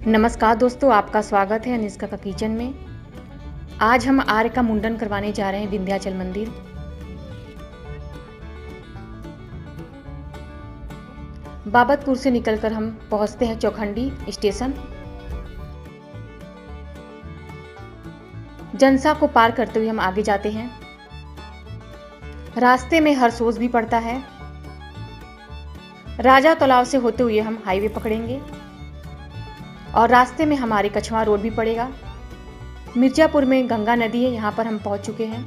नमस्कार दोस्तों, आपका स्वागत है अनिष्का का किचन में। आज हम आर्य का मुंडन करवाने जा रहे हैं विंध्याचल मंदिर। बाबतपुर से निकलकर हम पहुंचते हैं चौखंडी स्टेशन। जनसा को पार करते हुए हम आगे जाते हैं। रास्ते में हरसोज भी पड़ता है। राजा तालाब से होते हुए हम हाईवे पकड़ेंगे और रास्ते में हमारे कछवा रोड भी पड़ेगा। मिर्जापुर में गंगा नदी है, यहाँ पर हम पहुंच चुके हैं।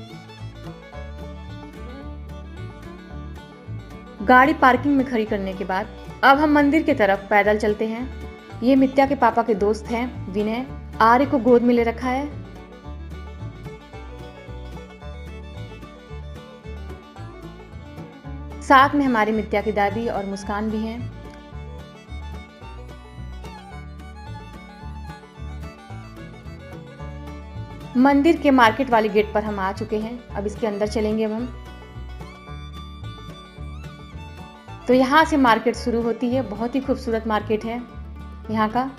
गाड़ी पार्किंग में खड़ी करने के बाद अब हम मंदिर की तरफ पैदल चलते हैं। ये मित्या के पापा के दोस्त हैं विनय। आर्य को गोद में ले रखा है। साथ में हमारी मित्या की दादी और मुस्कान भी हैं। मंदिर के मार्केट वाले गेट पर हम आ चुके हैं। अब इसके अंदर चलेंगे अब हम। तो यहाँ से मार्केट शुरू होती है। बहुत ही खूबसूरत मार्केट है यहाँ का।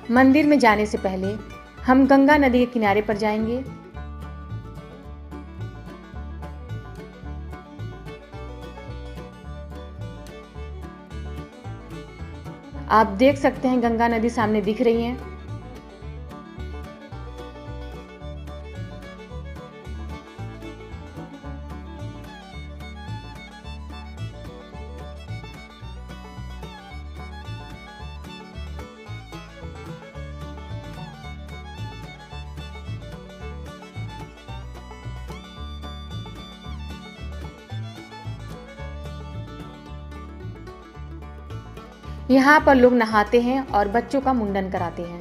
मंदिर में जाने से पहले हम गंगा नदी के किनारे पर जाएंगे। आप देख सकते हैं गंगा नदी सामने दिख रही है। यहाँ पर लोग नहाते हैं और बच्चों का मुंडन कराते हैं।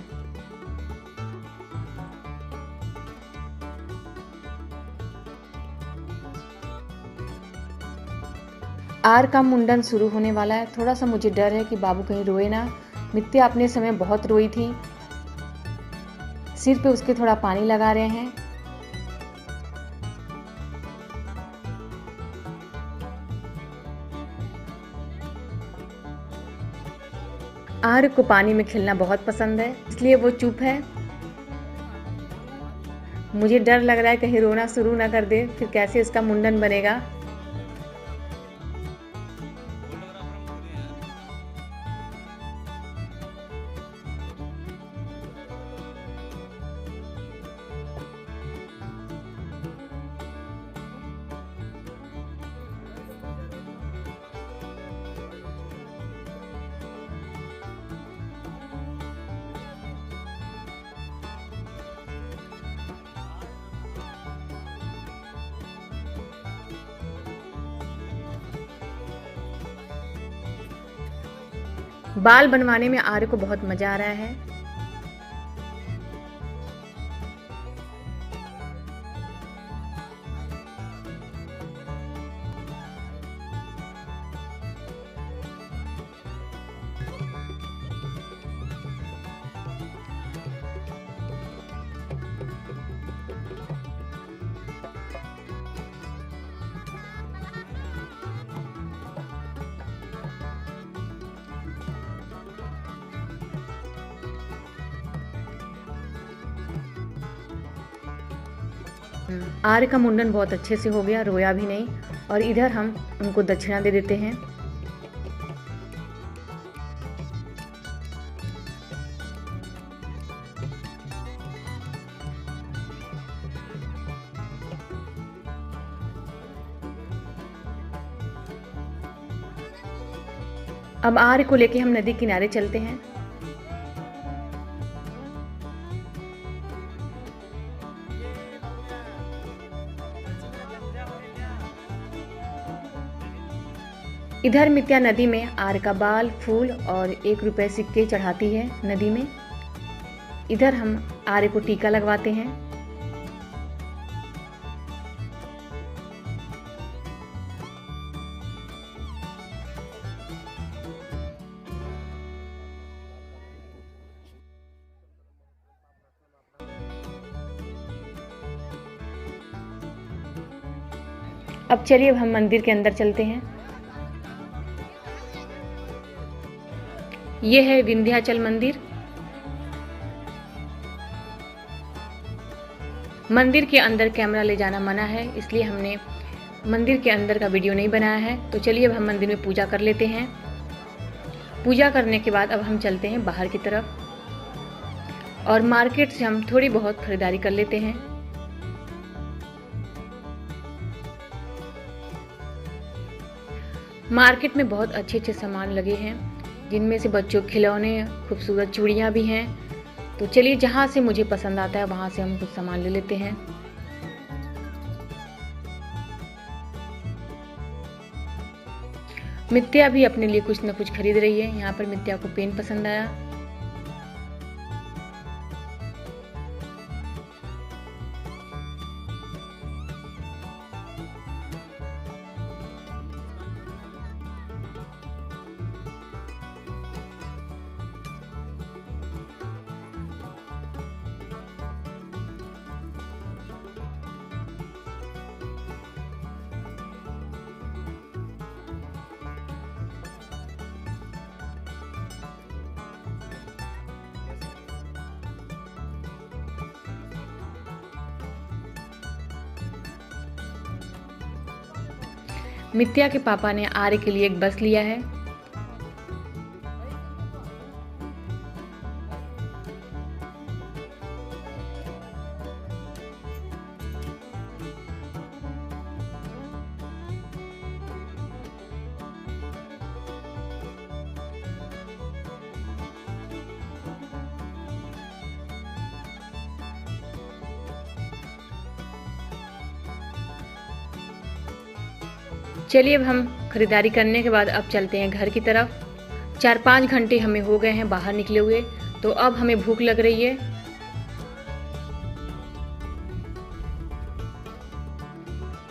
आर्य का मुंडन शुरू होने वाला है। थोड़ा सा मुझे डर है कि बाबू कहीं रोए ना। मित्या अपने समय बहुत रोई थी। सिर पे उसके थोड़ा पानी लगा रहे हैं। आर्य को पानी में खेलना बहुत पसंद है, इसलिए वो चुप है। मुझे डर लग रहा है कहीं रोना शुरू ना कर दे, फिर कैसे इसका मुंडन बनेगा। बाल बनवाने में आर्य को बहुत मजा आ रहा है। आर्य का मुंडन बहुत अच्छे से हो गया, रोया भी नहीं। और इधर हम उनको दक्षिणा दे देते हैं। अब आर्य को लेके हम नदी किनारे चलते हैं। इधर मित्या नदी में आर्य का बाल, फूल और 1 रुपए सिक्के चढ़ाती है नदी में। इधर हम आरे को टीका लगवाते हैं। अब चलिए अब हम मंदिर के अंदर चलते हैं। ये है विंध्याचल मंदिर। मंदिर के अंदर कैमरा ले जाना मना है, इसलिए हमने मंदिर के अंदर का वीडियो नहीं बनाया है। तो चलिए अब हम मंदिर में पूजा कर लेते हैं। पूजा करने के बाद अब हम चलते हैं बाहर की तरफ और मार्केट से हम थोड़ी बहुत खरीदारी कर लेते हैं। मार्केट में बहुत अच्छे अच्छे सामान लगे हैं, जिनमें से बच्चों के खिलौने, खूबसूरत चूड़ियाँ भी हैं। तो चलिए जहाँ से मुझे पसंद आता है वहाँ से हम कुछ सामान ले लेते हैं। मित्या भी अपने लिए कुछ न कुछ खरीद रही है। यहाँ पर मित्या को पेन पसंद आया। मित्या के पापा ने आर्य के लिए एक बस लिया है। चलिए अब हम खरीदारी करने के बाद अब चलते हैं घर की तरफ। 4-5 घंटे हमें हो गए हैं बाहर निकले हुए, तो अब हमें भूख लग रही है।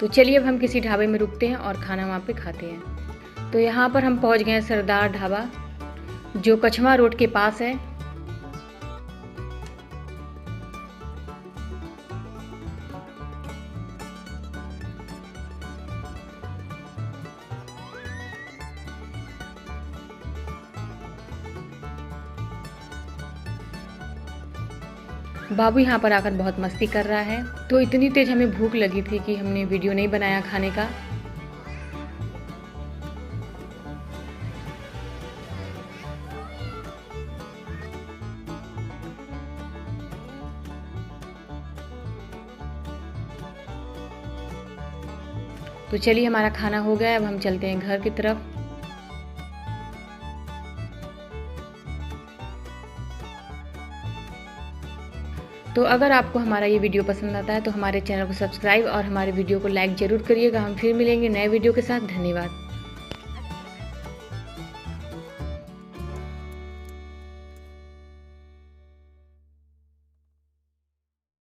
तो चलिए अब हम किसी ढाबे में रुकते हैं और खाना वहाँ पे खाते हैं। तो यहाँ पर हम पहुँच गए हैं सरदार ढाबा, जो कछवा रोड के पास है। बाबू यहाँ पर आकर बहुत मस्ती कर रहा है। तो इतनी तेज हमें भूख लगी थी कि हमने वीडियो नहीं बनाया खाने का। तो चलिए हमारा खाना हो गया, अब हम चलते हैं घर की तरफ। तो अगर आपको हमारा ये वीडियो पसंद आता है तो हमारे चैनल को सब्सक्राइब और हमारे वीडियो को लाइक ज़रूर करिएगा। हम फिर मिलेंगे नए वीडियो के साथ। धन्यवाद।